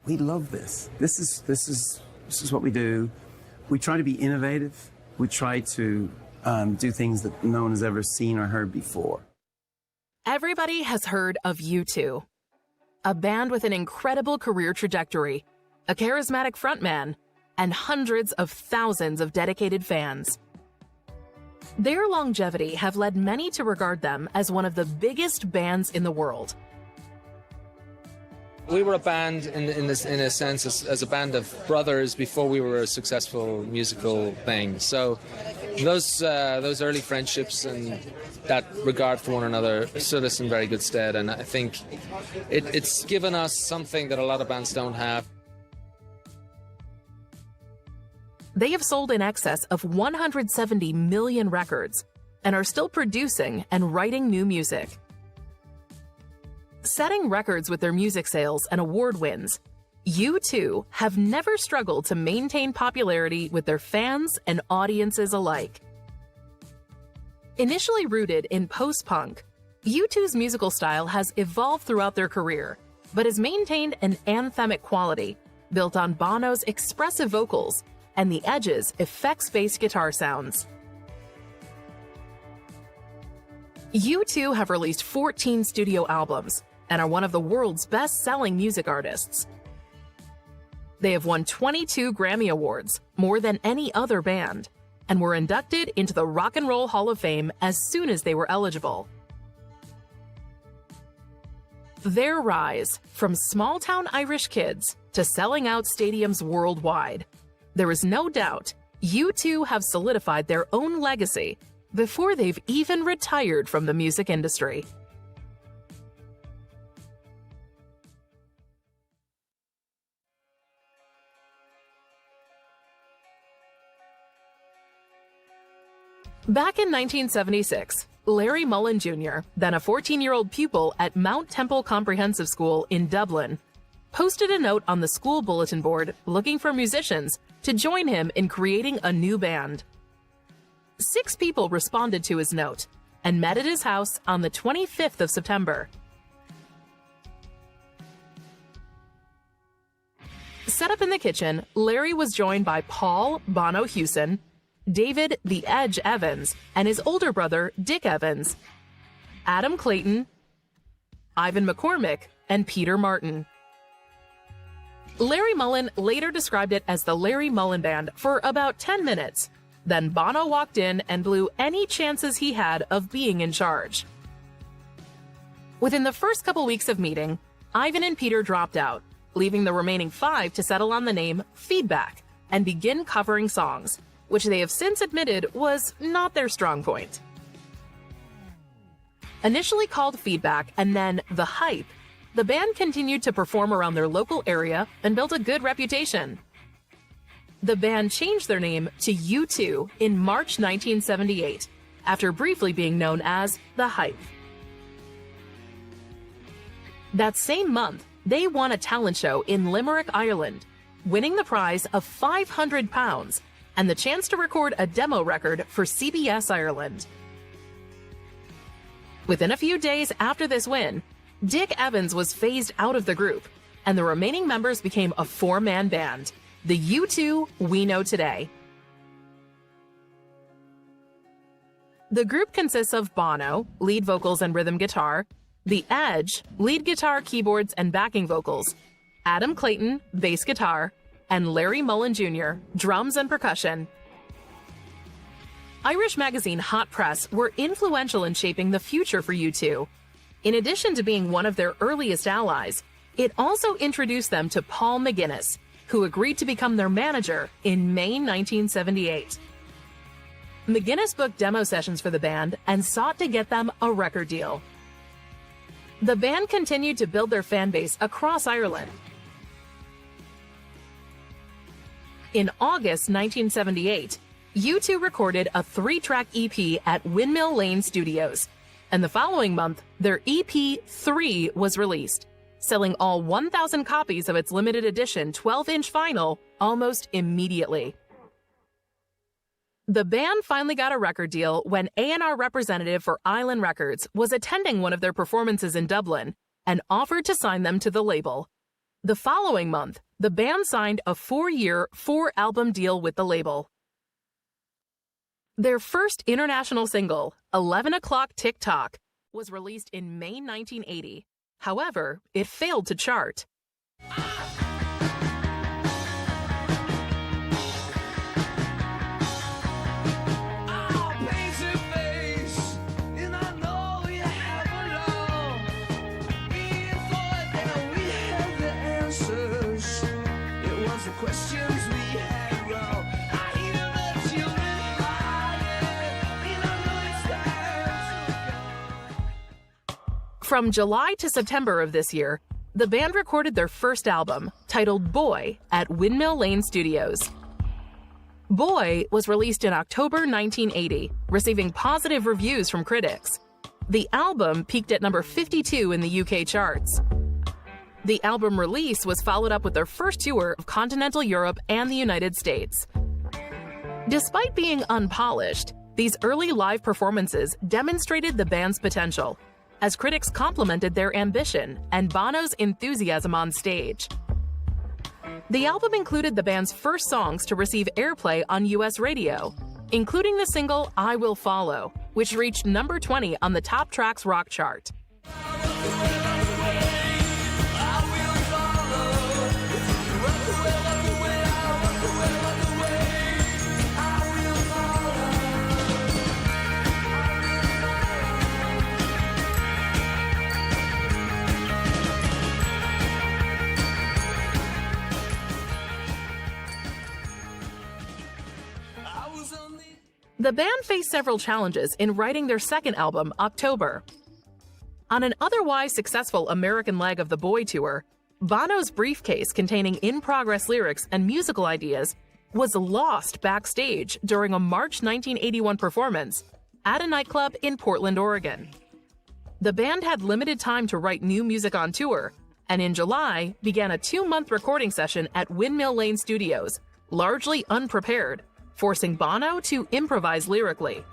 we love this. This is what we do. We try to be innovative. We try to do things that no one has ever seen or heard before. Everybody has heard of U2, a band with an incredible career trajectory, a charismatic frontman, and hundreds of thousands of dedicated fans. Their longevity have led many to regard them as one of the biggest bands in the world. We were a band in a sense as a band of brothers before we were a successful musical thing. So those early friendships and that regard for one another stood us in very good stead, and I think it's given us something that a lot of bands don't have. They have sold in excess of 170 million records and are still producing and writing new music. Setting records with their music sales and award wins, U2 have never struggled to maintain popularity with their fans and audiences alike. Initially rooted in post-punk, U2's musical style has evolved throughout their career, but has maintained an anthemic quality built on Bono's expressive vocals and The Edge's effects-based guitar sounds. U2 have released 14 studio albums and are one of the world's best-selling music artists. They have won 22 Grammy Awards, more than any other band, and were inducted into the Rock and Roll Hall of Fame as soon as they were eligible. Their rise from small-town Irish kids to selling out stadiums worldwide, there is no doubt U2 have solidified their own legacy before they've even retired from the music industry. Back in 1976, Larry Mullen Jr., then a 14-year-old pupil at Mount Temple Comprehensive School in Dublin, posted a note on the school bulletin board looking for musicians to join him in creating a new band. 6 people responded to his note and met at his house on the 25th of September. Set up in the kitchen, Larry was joined by Paul Bono Hewson, David "The Edge" Evans, and his older brother Dick Evans, Adam Clayton, Ivan McCormick, and Peter Martin. Larry Mullen later described it as the Larry Mullen Band for about 10 minutes. Then Bono walked in and blew any chances he had of being in charge. Within the first couple weeks of meeting, Ivan and Peter dropped out, leaving the remaining 5 to settle on the name Feedback and begin covering songs, which they have since admitted was not their strong point. Initially called Feedback and then The Hype, the band continued to perform around their local area and built a good reputation. The band changed their name to U2 in March 1978, after briefly being known as The Hype. That same month, they won a talent show in Limerick, Ireland, winning the prize of £500 and the chance to record a demo record for CBS Ireland. Within a few days after this win, Dick Evans was phased out of the group, and the remaining members became a 4-man band, the U2 we know today. The group consists of Bono, lead vocals and rhythm guitar, The Edge, lead guitar, keyboards, and backing vocals, Adam Clayton, bass guitar, and Larry Mullen Jr., drums and percussion. Irish magazine Hot Press were influential in shaping the future for U2. In addition to being one of their earliest allies, it also introduced them to Paul McGuinness, who agreed to become their manager in May 1978. McGuinness booked demo sessions for the band and sought to get them a record deal. The band continued to build their fan base across Ireland. In August 1978, U2 recorded a 3-track EP at Windmill Lane Studios, and the following month, their EP 3 was released, selling all 1,000 copies of its limited edition 12-inch vinyl almost immediately. The band finally got a record deal when A&R representative for Island Records was attending one of their performances in Dublin and offered to sign them to the label. The following month, the band signed a 4-year, 4-album deal with the label. Their first international single, 11 O'Clock Tick Tock, was released in May 1980. However, it failed to chart. From July to September of this year, the band recorded their first album, titled Boy, at Windmill Lane Studios. Boy was released in October 1980, receiving positive reviews from critics. The album peaked at number 52 in the UK charts. The album release was followed up with their first tour of continental Europe and the United States. Despite being unpolished, these early live performances demonstrated the band's potential, as critics complimented their ambition and Bono's enthusiasm on stage. The album included the band's first songs to receive airplay on US radio, including the single I Will Follow, which reached number 20 on the Top Tracks rock chart. The band faced several challenges in writing their second album, October. On an otherwise successful American leg of the Boy tour, Bono's briefcase containing in-progress lyrics and musical ideas was lost backstage during a March 1981 performance at a nightclub in Portland, Oregon. The band had limited time to write new music on tour, and in July began a 2-month recording session at Windmill Lane Studios, largely unprepared, forcing Bono to improvise lyrically.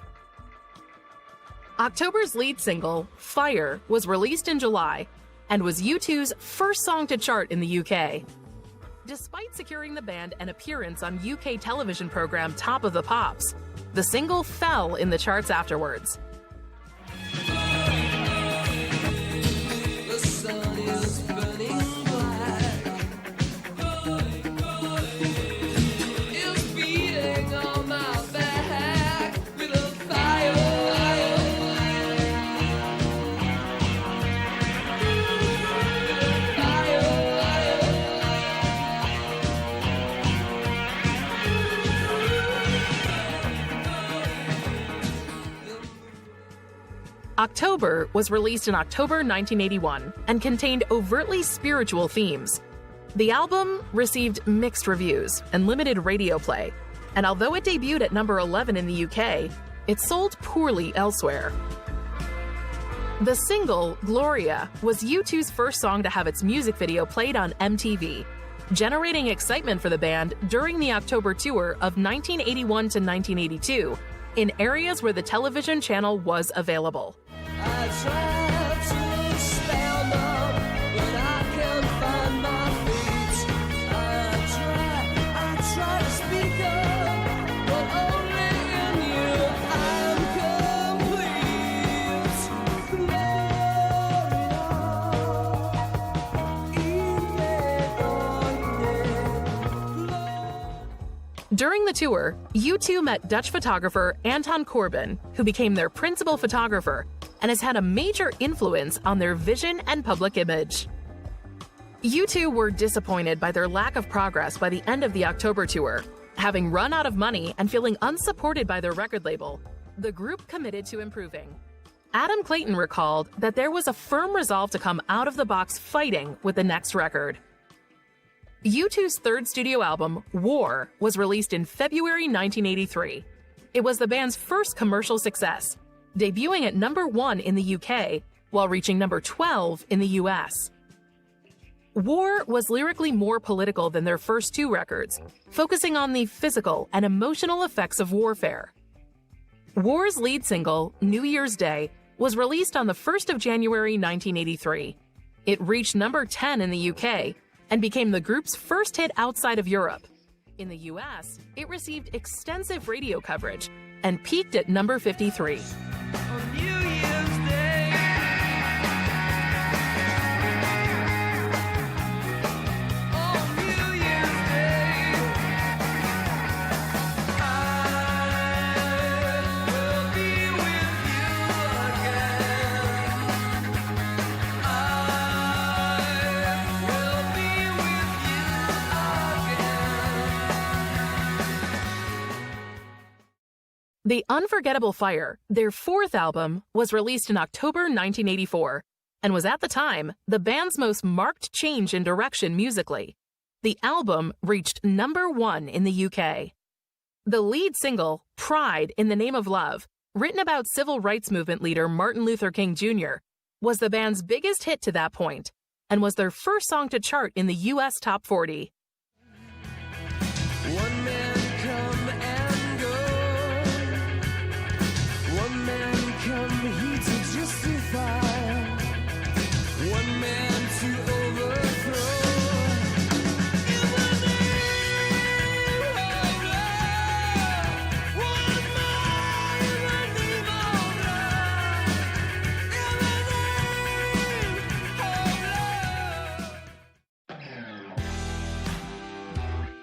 October's lead single, Fire, was released in July and was U2's first song to chart in the UK. Despite securing the band an appearance on UK television program Top of the Pops, the single fell in the charts afterwards. October was released in October 1981 and contained overtly spiritual themes. The album received mixed reviews and limited radio play, and although it debuted at number 11 in the UK, it sold poorly elsewhere. The single, Gloria, was U2's first song to have its music video played on MTV, generating excitement for the band during the October tour of 1981 to 1982 in areas where the television channel was available. I try to stand up, but I can't find my feet. I try to speak up, but only in you I'm complete. During the tour, U2 met Dutch photographer Anton Corbijn, who became their principal photographer and has had a major influence on their vision and public image. U2 were disappointed by their lack of progress by the end of the October tour. Having run out of money and feeling unsupported by their record label, the group committed to improving. Adam Clayton recalled that there was a firm resolve to come out of the box fighting with the next record. U2's third studio album, War, was released in February 1983. It was the band's first commercial success, debuting at number 1 in the UK while reaching number 12 in the US. War was lyrically more political than their first 2 records, focusing on the physical and emotional effects of warfare. War's lead single, New Year's Day, was released on the 1st of January 1983. It reached number 10 in the UK and became the group's first hit outside of Europe. In the US, it received extensive radio coverage and peaked at number 53. On New Year's Day. On New Year's Day. I will be with you again. I will be with you again. The Unforgettable Fire, their fourth album, was released in October 1984 and was at the time the band's most marked change in direction musically. The album reached number 1 in the UK. The lead single, Pride in the Name of Love, written about civil rights movement leader Martin Luther King Jr., was the band's biggest hit to that point and was their first song to chart in the US Top 40. One man come and go. One man come here to justify. One man to overthrow. In the name of love. One man in the name of love. In the name of love.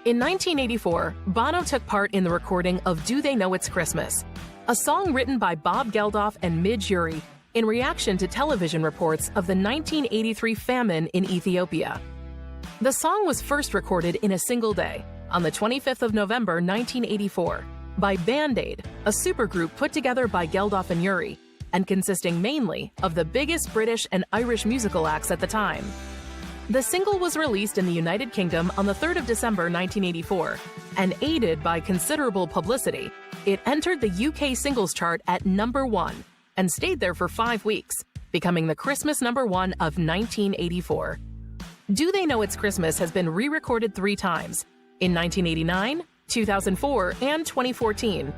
In 1984, Bono took part in the recording of Do They Know It's Christmas, a song written by Bob Geldof and Midge Uri in reaction to television reports of the 1983 famine in Ethiopia. The song was first recorded in a single day, on the 25th of November 1984, by Band Aid, a supergroup put together by Geldof and Uri, and consisting mainly of the biggest British and Irish musical acts at the time. The single was released in the United Kingdom on the 3rd of December 1984, and aided by considerable publicity, it entered the UK singles chart at number 1 and stayed there for 5 weeks, becoming the Christmas number 1 of 1984. Do They Know It's Christmas has been re-recorded 3 times, in 1989, 2004, and 2014.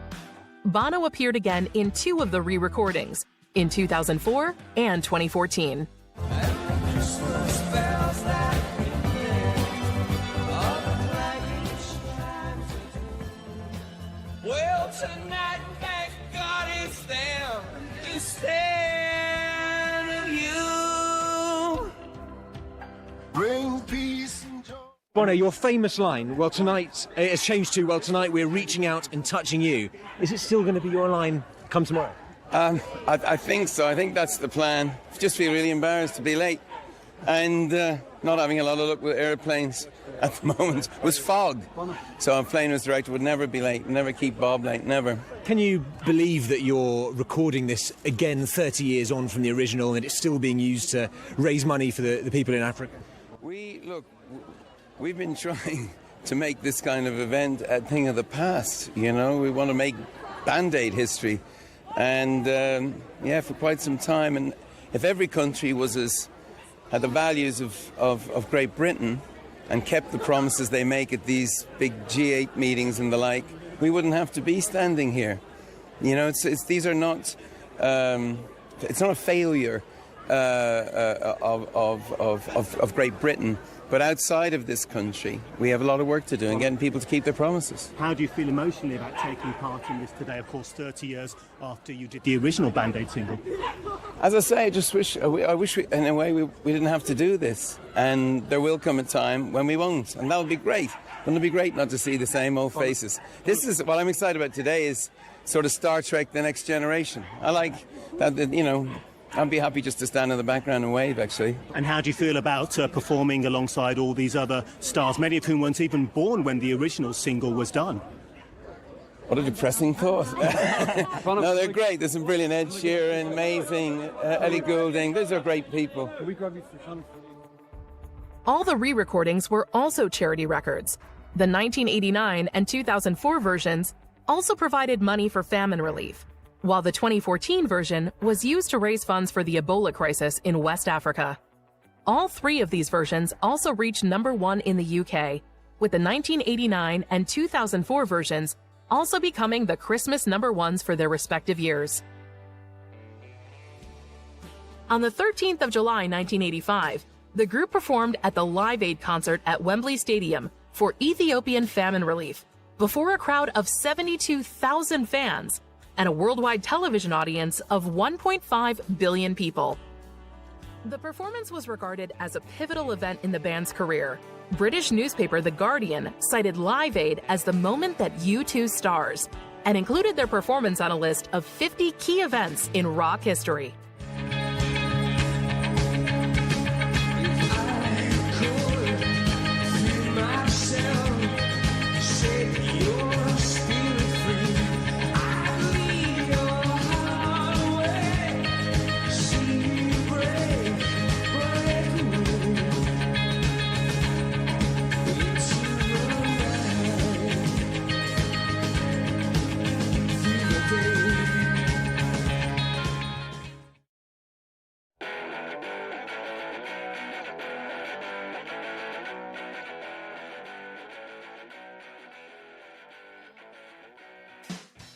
Bono appeared again in 2 of the re-recordings, in 2004 and 2014. Well, tonight, thank God it's them instead of you. Bring peace and joy. Bono, your famous line, well, tonight, it has changed to, well, tonight we're reaching out and touching you. Is it still going to be your line come tomorrow? I think so. I think that's the plan. Just feel really embarrassed to be late. And not having a lot of luck with airplanes at the moment was fog. So a plane director would never be late, never keep Bob late, never. Can you believe that you're recording this again 30 years on from the original and it's still being used to raise money for the people in Africa? We've been trying to make this kind of event a thing of the past, you know. We want to make Band Aid history. And, for quite some time. And if every country had the values of Great Britain and kept the promises they make at these big G8 meetings and the like, we wouldn't have to be standing here. You know, it's not a failure of Great Britain, but outside of this country, we have a lot of work to do in getting people to keep their promises. How do you feel emotionally about taking part in this today, of course, 30 years after you did the original Band Aid single? As I say, I wish we, in a way, we didn't have to do this. And there will come a time when we won't. And that'll be great. Wouldn't it be great not to see the same old faces? This is what I'm excited about today is sort of Star Trek The Next Generation. I like that, you know, I'd be happy just to stand in the background and wave, actually. And how do you feel about performing alongside all these other stars, many of whom weren't even born when the original single was done? What a depressing thought. No, they're great. There's some brilliant Ed Sheeran, amazing, Ellie Goulding. Those are great people. All the re-recordings were also charity records. The 1989 and 2004 versions also provided money for famine relief, while the 2014 version was used to raise funds for the Ebola crisis in West Africa. All 3 of these versions also reached number 1 in the UK, with the 1989 and 2004 versions also becoming the Christmas number 1s for their respective years. On the 13th of July 1985, the group performed at the Live Aid concert at Wembley Stadium for Ethiopian famine relief before a crowd of 72,000 fans and a worldwide television audience of 1.5 billion people. The performance was regarded as a pivotal event in the band's career. British newspaper The Guardian cited Live Aid as the moment that U2 stars and included their performance on a list of 50 key events in rock history.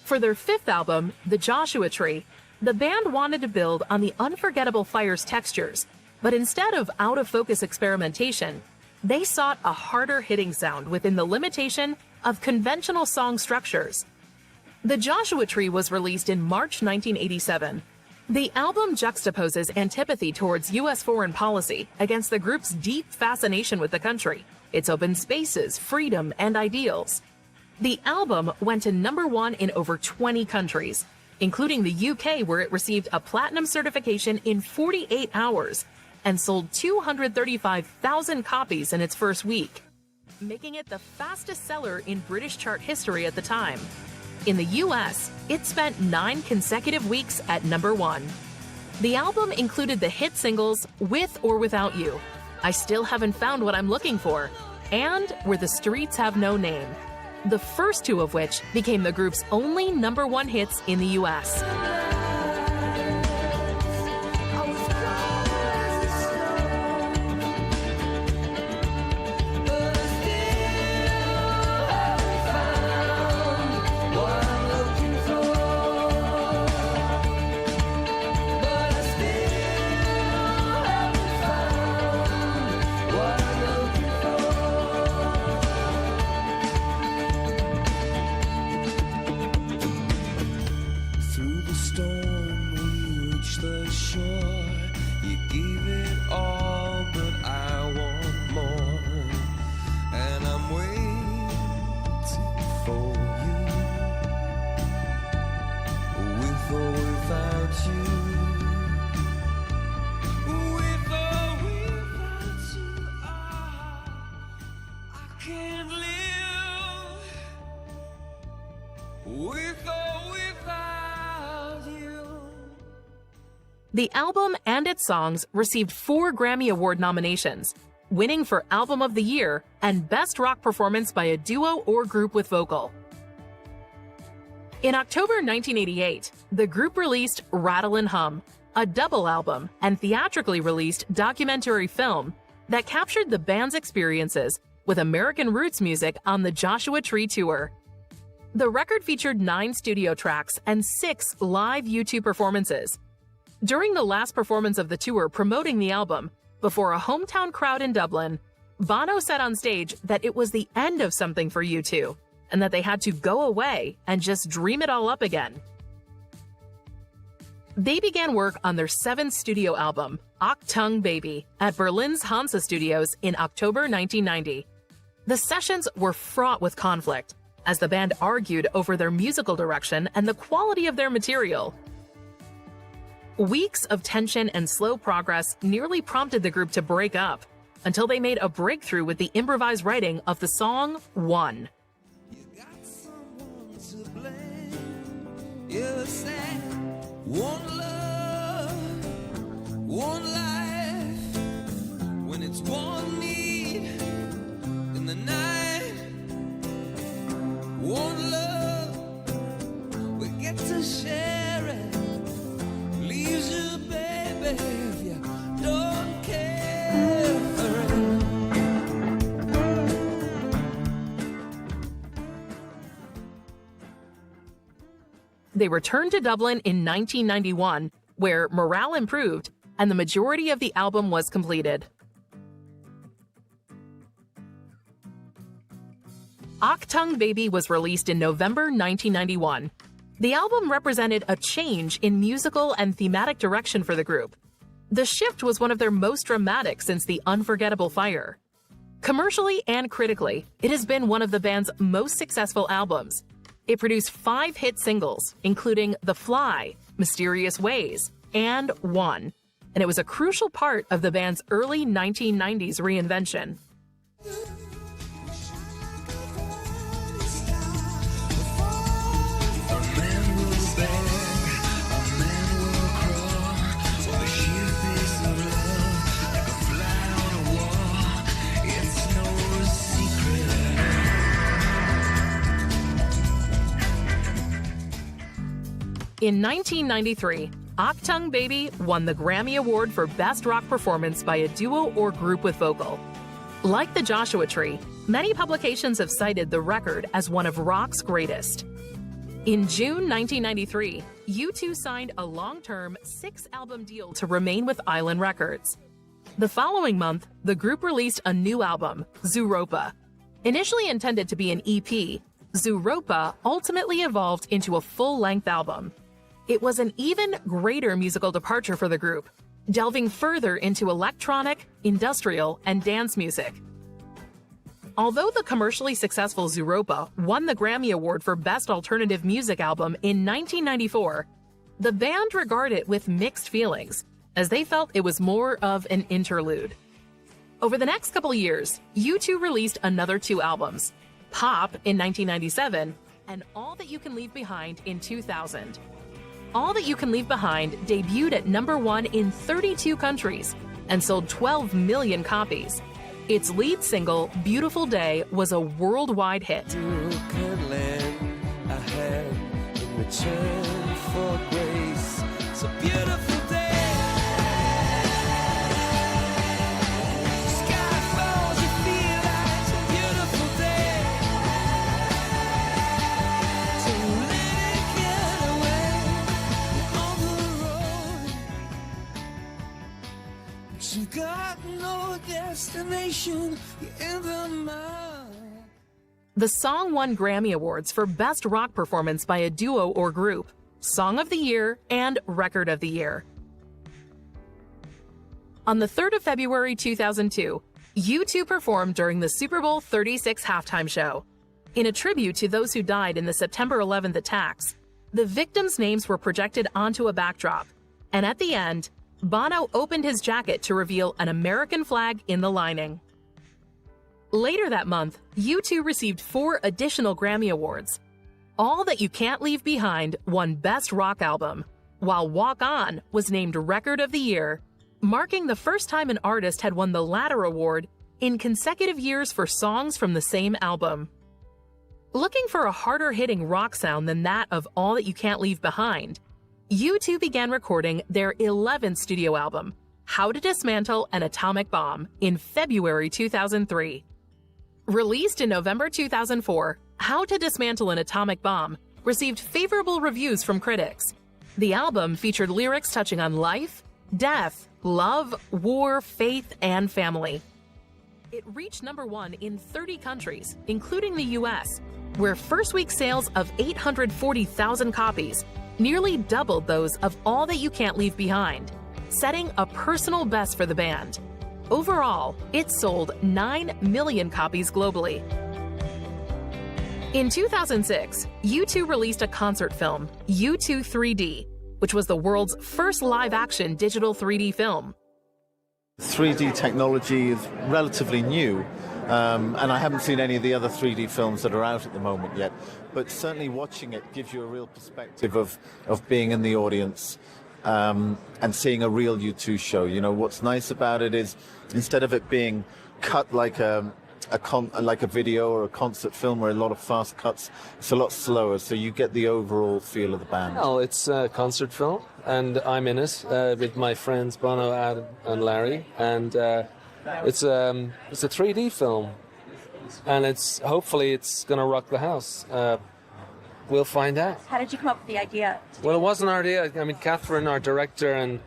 For their fifth album, The Joshua Tree, the band wanted to build on the unforgettable Fire's textures, but instead of out-of-focus experimentation, they sought a harder-hitting sound within the limitation of conventional song structures. The Joshua Tree was released in March 1987. The album juxtaposes antipathy towards U.S. foreign policy against the group's deep fascination with the country, its open spaces, freedom, and ideals. The album went to #1 in over 20 countries, including the UK, where it received a platinum certification in 48 hours and sold 235,000 copies in its first week, making it the fastest seller in British chart history at the time. In the US, it spent 9 consecutive weeks at #1. The album included the hit singles With or Without You, I Still Haven't Found What I'm Looking For, and Where the Streets Have No Name, the first two of which became the group's only #1 hits in the US. The album and its songs received 4 Grammy Award nominations, winning for Album of the Year and Best Rock Performance by a Duo or Group with Vocal. In October 1988, the group released Rattle and Hum, a double album and theatrically released documentary film that captured the band's experiences with American roots music on the Joshua Tree Tour. The record featured 9 studio tracks and 6 live U2 performances. During the last performance of the tour promoting the album, before a hometown crowd in Dublin, Bono said on stage that it was the end of something for U2, and that they had to go away and just dream it all up again. They began work on their 7th studio album, Achtung Baby, at Berlin's Hansa Studios in October 1990. The sessions were fraught with conflict, as the band argued over their musical direction and the quality of their material. Weeks of tension and slow progress nearly prompted the group to break up, until they made a breakthrough with the improvised writing of the song One. You got someone to blame. You said one love, one life. When it's one need in the night, one love, we get to share it. Leaves you, baby, if you don't care for it. They returned to Dublin in 1991, where morale improved and the majority of the album was completed. Achtung Baby was released in November 1991. The album represented a change in musical and thematic direction for the group. The shift was one of their most dramatic since The Unforgettable Fire. Commercially and critically, it has been one of the band's most successful albums. It produced 5 hit singles, including The Fly, Mysterious Ways, and One, and it was a crucial part of the band's early 1990s reinvention. In 1993, Achtung Baby won the Grammy Award for Best Rock Performance by a Duo or Group with Vocal. Like the Joshua Tree, many publications have cited the record as one of rock's greatest. In June 1993, U2 signed a long-term 6-album deal to remain with Island Records. The following month, the group released a new album, Zooropa. Initially intended to be an EP, Zooropa ultimately evolved into a full-length album. It was an even greater musical departure for the group, delving further into electronic, industrial, and dance music. Although the commercially successful Zooropa won the Grammy Award for Best Alternative Music Album in 1994, the band regarded it with mixed feelings, as they felt it was more of an interlude. Over the next couple years, U2 released another 2 albums, Pop in 1997 and All That You Can Leave Behind in 2000. All That You Can Leave Behind debuted at #1 in 32 countries and sold 12 million copies. Its lead single, Beautiful Day, was a worldwide hit. You can lend a hand in return for grace. It's a beautiful day. Sky falls, you feel like it's a beautiful day. So let it get away on the road. But you've got no destination, you're in the mud. The song won Grammy Awards for Best Rock Performance by a Duo or Group, Song of the Year, and Record of the Year. On the 3rd of February 2002, U2 performed during the Super Bowl 36 halftime show. In a tribute to those who died in the September 11th attacks, the victims' names were projected onto a backdrop, and at the end, Bono opened his jacket to reveal an American flag in the lining. Later that month, U2 received 4 additional Grammy Awards. All That You Can't Leave Behind won Best Rock Album, while Walk On was named Record of the Year, marking the first time an artist had won the latter award in consecutive years for songs from the same album. Looking for a harder-hitting rock sound than that of All That You Can't Leave Behind, U2 began recording their 11th studio album, How to Dismantle an Atomic Bomb, in February 2003. Released in November 2004, How to Dismantle an Atomic Bomb received favorable reviews from critics. The album featured lyrics touching on life, death, love, war, faith, and family. It reached #1 in 30 countries, including the US, where first-week sales of 840,000 copies nearly doubled those of All That You Can't Leave Behind, setting a personal best for the band. Overall, it sold 9 million copies globally. In 2006, U2 released a concert film, U2 3D, which was the world's first live-action digital 3D film. 3D technology is relatively new, and I haven't seen any of the other 3D films that are out at the moment yet, but certainly watching it gives you a real perspective of being in the audience and seeing a real U2 show. You know, what's nice about it is instead of it being cut like a video or a concert film where a lot of fast cuts, it's a lot slower, so you get the overall feel of the band. Well, it's a concert film, and I'm in it with my friends Bono, Adam, and Larry, and it's a 3D film, and hopefully it's going to rock the house. We'll find out. How did you come up with the idea? Well, it wasn't our idea. I mean, Catherine, our director, and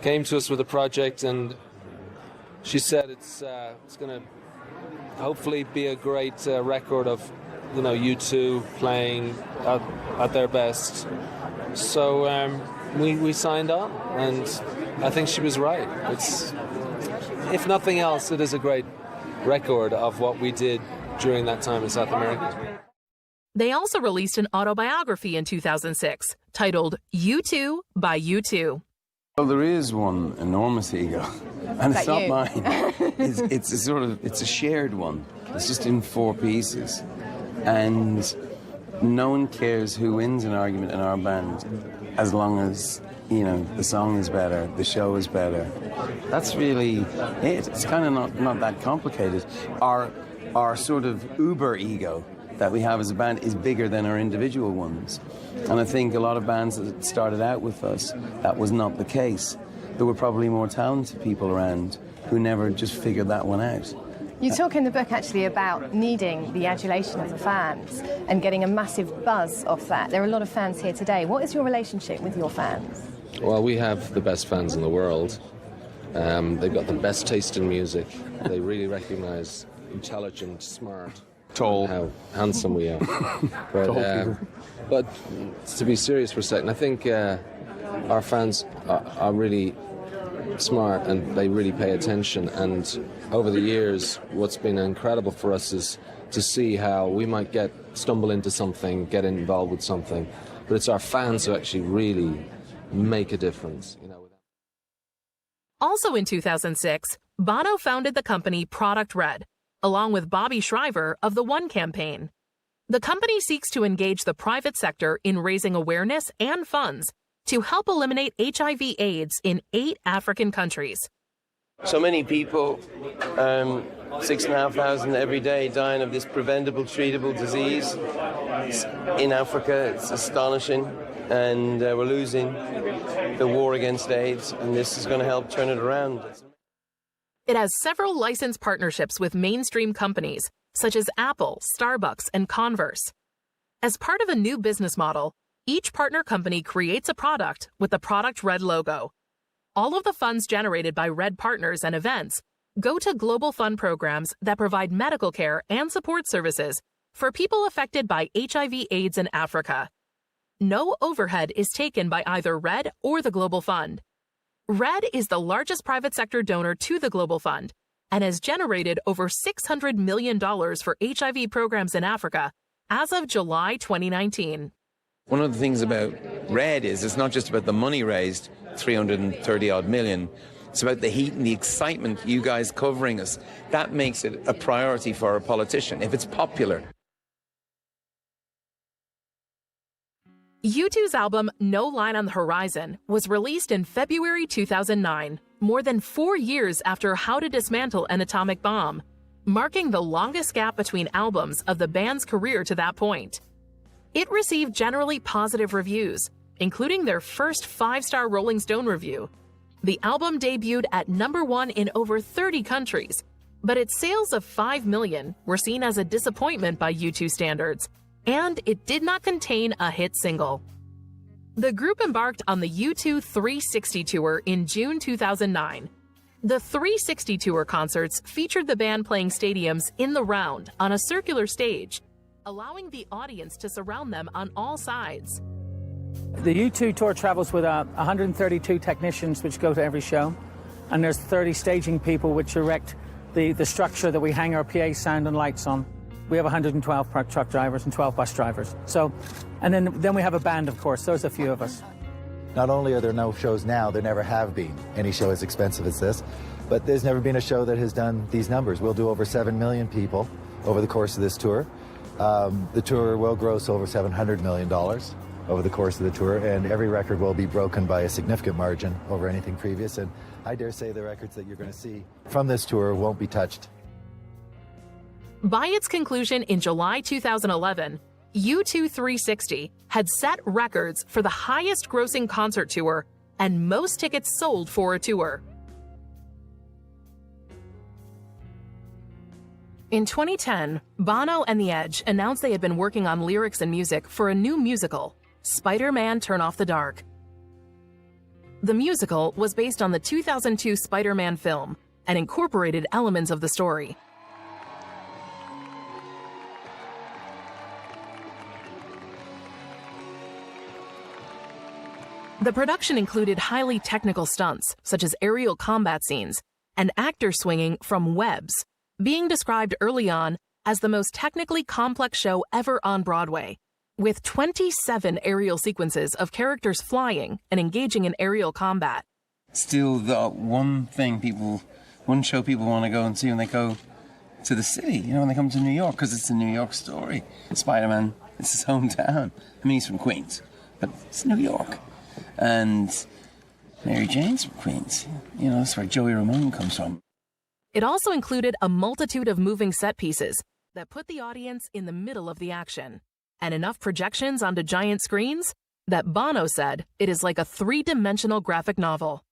came to us with a project, and she said it's going to hopefully be a great record of you know, U2 playing at their best. So we signed on, and I think she was right. It's, if nothing else, it is a great record of what we did during that time in South America. They also released an autobiography in 2006 titled U2 by U2. Well, there is one enormous ego, and it's not you? mine. It's a shared one. It's just in 4 pieces, and no one cares who wins an argument in our band, as long as, you know, the song is better, the show is better. That's really it. It's kind of not that complicated. Our sort of uber ego that we have as a band is bigger than our individual ones. And I think a lot of bands that started out with us, that was not the case. There were probably more talented people around who never just figured that one out. You talk in the book actually about needing the adulation of the fans and getting a massive buzz off that. There are a lot of fans here today. What is your relationship with your fans? Well, we have the best fans in the world. They've got the best taste in music. They really recognise intelligent, smart, Tall. how handsome we are. But to be serious for a second, I think our fans are really smart and they really pay attention. And over the years, what's been incredible for us is to see how we might stumble into something, get involved with something, but it's our fans who actually really make a difference. You know. Also in 2006, Bono founded the company Product Red, along with Bobby Shriver of the One Campaign. The company seeks to engage the private sector in raising awareness and funds to help eliminate HIV/AIDS in 8 African countries. So many people, 6,500 every day, dying of this preventable, treatable disease in Africa. It's astonishing, and we're losing the war against AIDS, and this is going to help turn it around. It has several licensed partnerships with mainstream companies such as Apple, Starbucks, and Converse. As part of a new business model, each partner company creates a product with the Product Red logo. All of the funds generated by Red partners and events go to global fund programs that provide medical care and support services for people affected by HIV/AIDS in Africa. No overhead is taken by either Red or the Global Fund. Red is the largest private sector donor to the Global Fund and has generated over $600 million for HIV programs in Africa as of July 2019. One of the things about Red is it's not just about the money raised, 330 odd million. It's about the heat and the excitement, you guys covering us. That makes it a priority for a politician, if it's popular. U2's album No Line on the Horizon was released in February 2009, more than 4 years after How to Dismantle an Atomic Bomb, marking the longest gap between albums of the band's career to that point. It received generally positive reviews, including their first 5-star Rolling Stone review. The album debuted at #1 in over 30 countries, but its sales of 5 million were seen as a disappointment by U2 standards, and it did not contain a hit single. The group embarked on the U2 360 tour in June 2009. The 360 tour concerts featured the band playing stadiums in the round on a circular stage, allowing the audience to surround them on all sides. The U2 tour travels with 132 technicians which go to every show, and there's 30 staging people which erect the structure that we hang our PA sound and lights on. We have 112 truck drivers and 12 bus drivers. So, and then we have a band, of course. There's a few of us. Not only are there no shows now, there never have been any show as expensive as this, but there's never been a show that has done these numbers. We'll do over 7 million people over the course of this tour. The tour will gross over $700 million over the course of the tour, and every record will be broken by a significant margin over anything previous. And I dare say the records that you're going to see from this tour won't be touched. By its conclusion in July 2011, U2 360 had set records for the highest grossing concert tour and most tickets sold for a tour. In 2010, Bono and The Edge announced they had been working on lyrics and music for a new musical, Spider-Man: Turn Off the Dark. The musical was based on the 2002 Spider-Man film and incorporated elements of the story. The production included highly technical stunts, such as aerial combat scenes, and actor swinging from webs, being described early on as the most technically complex show ever on Broadway, with 27 aerial sequences of characters flying and engaging in aerial combat. Still, the one show people want to go and see when they go to the city, when they come to New York, because it's a New York story. Spider-Man, it's his hometown. I mean, he's from Queens, but it's New York. And Mary Jane's from Queens. That's where Joey Ramone comes from. It also included a multitude of moving set pieces that put the audience in the middle of the action, and enough projections onto giant screens that Bono said it is like a three-dimensional graphic novel.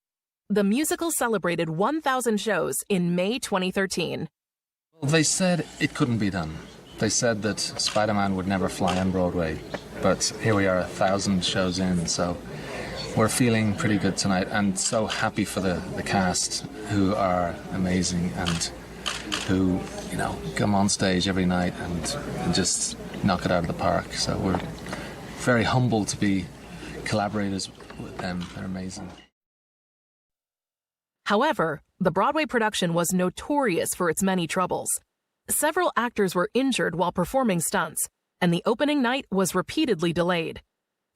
The musical celebrated 1,000 shows in May 2013. They said it couldn't be done. They said that Spider-Man would never fly on Broadway, but here we are 1,000 shows in, so we're feeling pretty good tonight, and so happy for the cast, who are amazing and who, come on stage every night and just knock it out of the park. So we're very humbled to be collaborators with them. They're amazing. However, the Broadway production was notorious for its many troubles. Several actors were injured while performing stunts, and the opening night was repeatedly delayed.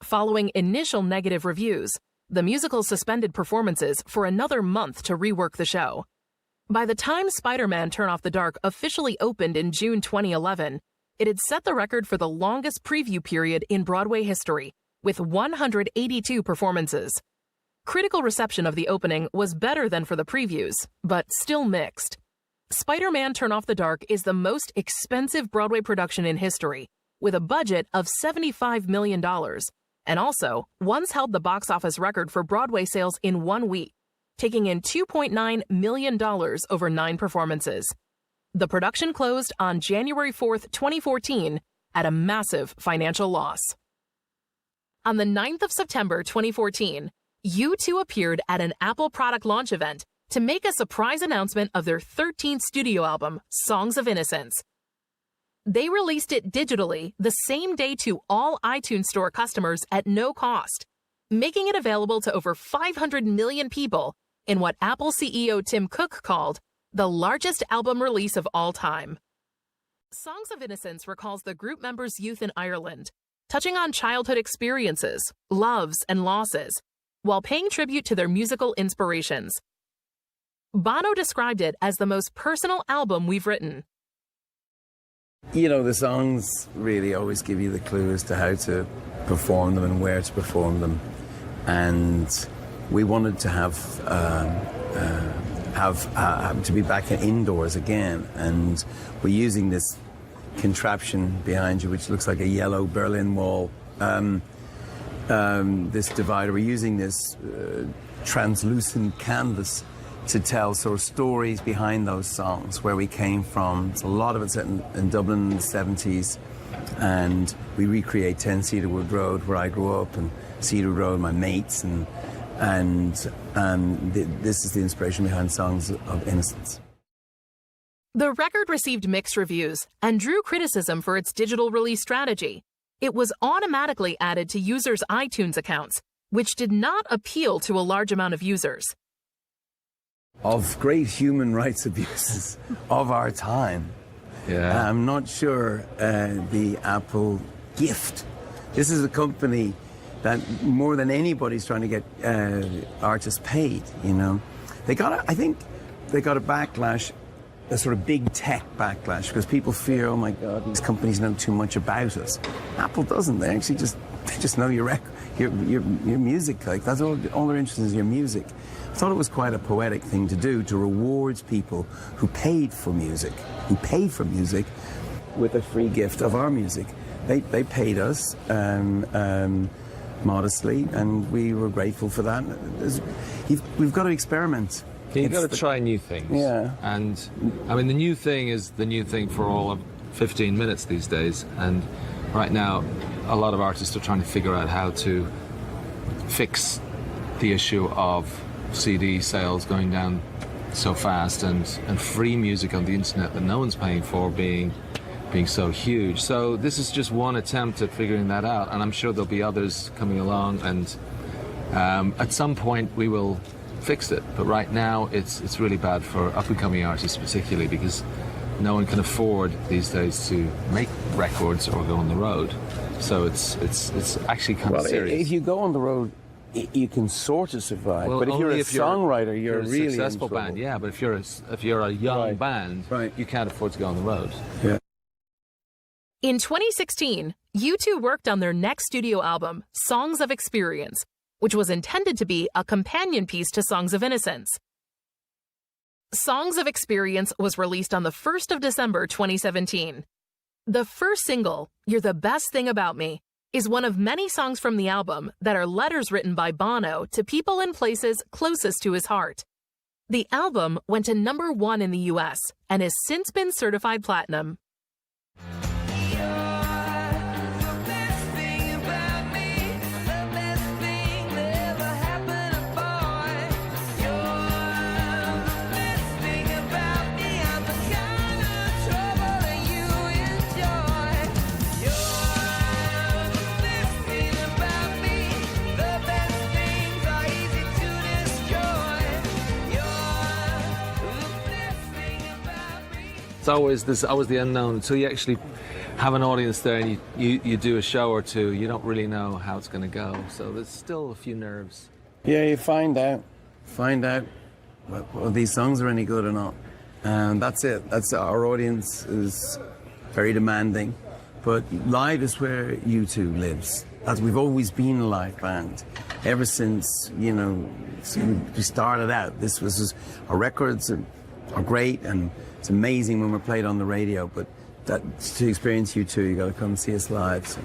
Following initial negative reviews, the musical suspended performances for another month to rework the show. By the time Spider-Man: Turn Off the Dark officially opened in June 2011, it had set the record for the longest preview period in Broadway history, with 182 performances. Critical reception of the opening was better than for the previews, but still mixed. Spider-Man: Turn Off the Dark is the most expensive Broadway production in history, with a budget of $75 million, and also once held the box office record for Broadway sales in 1 week, taking in $2.9 million over 9 performances. The production closed on January 4th, 2014, at a massive financial loss. On the 9th of September 2014, U2 appeared at an Apple product launch event to make a surprise announcement of their 13th studio album, Songs of Innocence. They released it digitally the same day to all iTunes Store customers at no cost, making it available to over 500 million people in what Apple CEO Tim Cook called the largest album release of all time. Songs of Innocence recalls the group members' youth in Ireland, touching on childhood experiences, loves, and losses, while paying tribute to their musical inspirations. Bono described it as the most personal album we've written. The songs really always give you the clue as to how to perform them and where to perform them. And we wanted to have to be back indoors again. And we're using this contraption behind you, which looks like a yellow Berlin Wall. This divider, we're using this translucent canvas to tell sort of stories behind those songs, where we came from. It's a lot of it set in Dublin in the 70s, and we recreate 10 Cedarwood Road, where I grew up, and Cedarwood Road, my mates, and this is the inspiration behind Songs of Innocence. The record received mixed reviews and drew criticism for its digital release strategy. It was automatically added to users' iTunes accounts, which did not appeal to a large amount of users. Of great human rights abuses of our time. Yeah. I'm not sure the Apple gift. This is a company that more than anybody's trying to get artists paid, I think they got a backlash, a sort of big tech backlash, because people fear, oh my God, these companies know too much about us. Apple doesn't. They actually just know your music. Like, that's all they're interested in is your music. I thought it was quite a poetic thing to do, to reward people who paid for music with a free gift of our music. They paid us modestly, and we were grateful for that. We've got to experiment. You've got to try new things. Yeah. And, I mean, the new thing is the new thing for all of 15 minutes these days. And right now, a lot of artists are trying to figure out how to fix the issue of CD sales going down so fast and free music on the internet that no one's paying for being so huge. So this is just one attempt at figuring that out, and I'm sure there'll be others coming along, and At some point we will fix it, but right now it's really bad for up-and-coming artists particularly, because no one can afford these days to make records or go on the road. So it's actually kind of serious. If you go on the road, you can sort of survive. Well, but if you're a only songwriter, you're a really successful in trouble. band. Yeah, but if you're a young band, you can't afford to go on the road. Yeah. In 2016, U2 worked on their next studio album, Songs of Experience, which was intended to be a companion piece to Songs of Innocence. Songs of Experience was released on the 1st of December 2017. The first single, You're the Best Thing About Me, is one of many songs from the album that are letters written by Bono to people and places closest to his heart. The album went to #1 in the US and has since been certified platinum. It's always the unknown until you actually have an audience there and you do a show or two. You don't really know how it's going to go. So there's still a few nerves. Yeah, you find out whether these songs are any good or not, and that's it. That's our audience is very demanding, but live is where U2 lives. As we've always been a live band, ever since we started out. This was our records are great, and it's amazing when we're played on the radio, but to experience U2, you got to come see us live. So.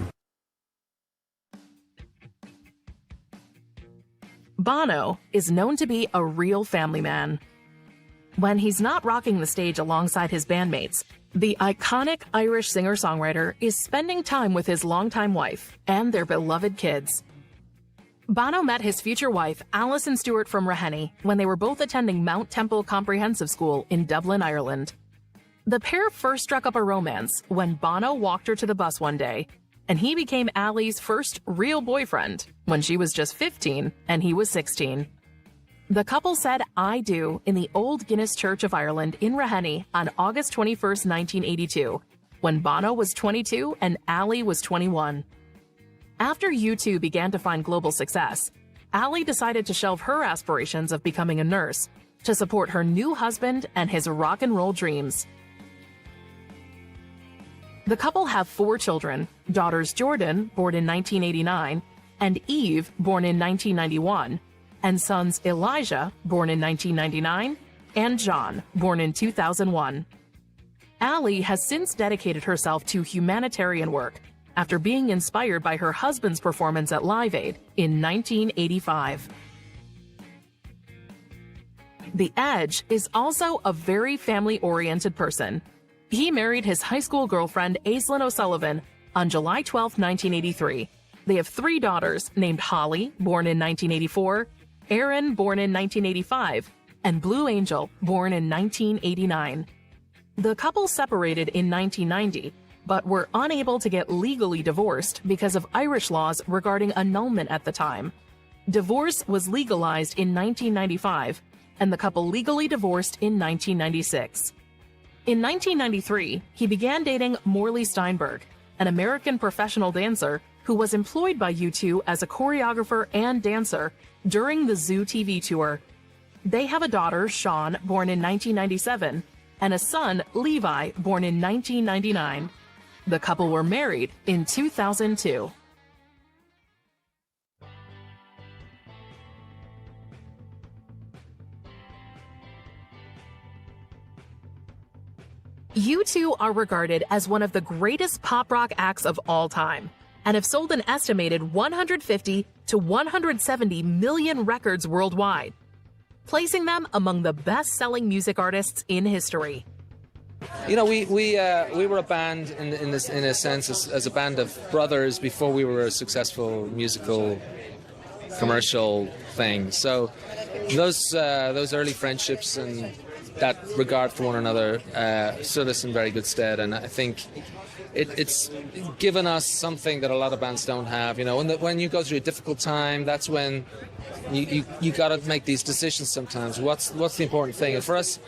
Bono is known to be a real family man. When he's not rocking the stage alongside his bandmates, the iconic Irish singer-songwriter is spending time with his longtime wife and their beloved kids. Bono met his future wife, Alison Stewart from Raheny, when they were both attending Mount Temple Comprehensive School in Dublin, Ireland. The pair first struck up a romance when Bono walked her to the bus one day, and he became Ali's first real boyfriend when she was just 15 and he was 16. The couple said "I do" in the Old Guinness Church of Ireland in Raheny on August 21st, 1982, when Bono was 22 and Ali was 21. After U2 began to find global success, Ali decided to shelve her aspirations of becoming a nurse to support her new husband and his rock and roll dreams. The couple have 4 children, daughters Jordan, born in 1989, and Eve, born in 1991, and sons Elijah, born in 1999, and John, born in 2001. Ali has since dedicated herself to humanitarian work after being inspired by her husband's performance at Live Aid in 1985. The Edge is also a very family-oriented person. He married his high school girlfriend, Aislinn O'Sullivan, on July 12, 1983. They have 3 daughters named Holly, born in 1984, Erin, born in 1985, and Blue Angel, born in 1989. The couple separated in 1990, but were unable to get legally divorced because of Irish laws regarding annulment at the time. Divorce was legalized in 1995, and the couple legally divorced in 1996. In 1993, he began dating Morley Steinberg, an American professional dancer who was employed by U2 as a choreographer and dancer during the Zoo TV tour. They have a daughter, Sean, born in 1997, and a son, Levi, born in 1999. The couple were married in 2002. U2 are regarded as one of the greatest pop rock acts of all time and have sold an estimated 150 to 170 million records worldwide, placing them among the best-selling music artists in history. You know, we were a band in a sense as a band of brothers before we were a successful musical commercial thing. So those early friendships and that regard for one another stood us in very good stead, and I think it's given us something that a lot of bands don't have. You know, when you go through a difficult time, that's when you got to make these decisions sometimes. What's the important thing? And for us,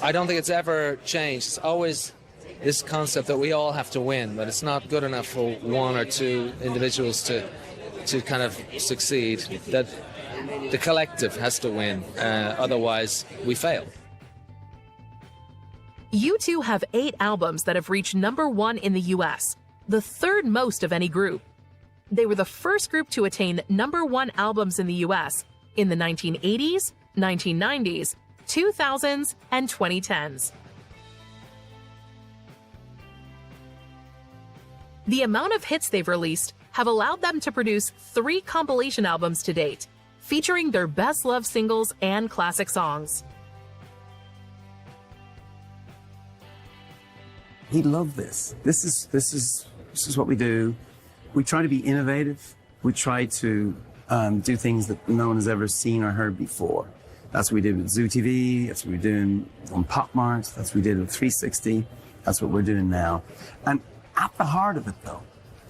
I don't think it's ever changed. It's always this concept that we all have to win, that it's not good enough for one or two individuals to kind of succeed, that the collective has to win, otherwise we fail. U2 have 8 albums that have reached #1 in the US, the third most of any group. They were the first group to attain #1 albums in the US in the 1980s, 1990s, 2000s, and 2010s. The amount of hits they've released have allowed them to produce 3 compilation albums to date, featuring their best love singles and classic songs. We love this. This is what we do. We try to be innovative. We try to do things that no one has ever seen or heard before. That's what we did with Zoo TV. That's what we're doing on Pop Mart. That's what we did with 360. That's what we're doing now. And at the heart of it, though,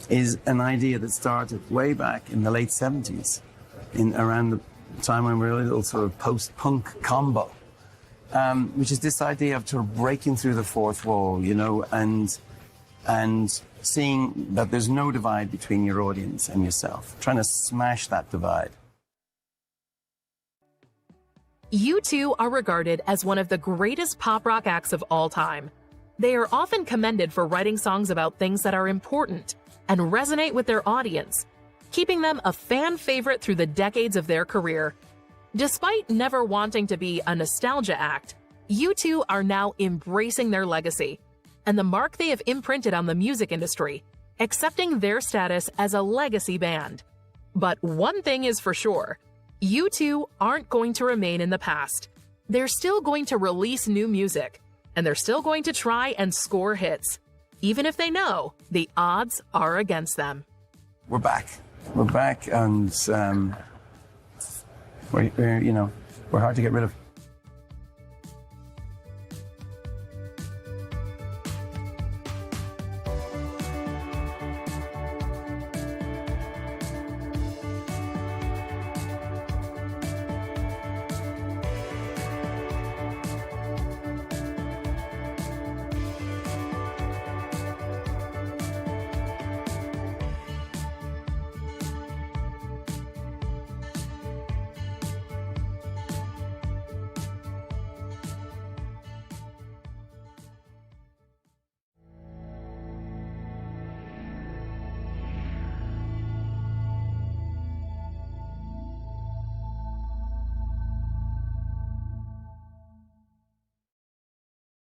is an idea that started way back in the late 70s, around the time when we were a little sort of post-punk combo, which is this idea of sort of breaking through the fourth wall, you know, and seeing that there's no divide between your audience and yourself, trying to smash that divide. U2 are regarded as one of the greatest pop rock acts of all time. They are often commended for writing songs about things that are important and resonate with their audience, keeping them a fan favorite through the decades of their career. Despite never wanting to be a nostalgia act, U2 are now embracing their legacy and the mark they have imprinted on the music industry, accepting their status as a legacy band. But one thing is for sure, U2 aren't going to remain in the past. They're still going to release new music, and they're still going to try and score hits, even if they know the odds are against them. We're back. We're back, and we're hard to get rid of.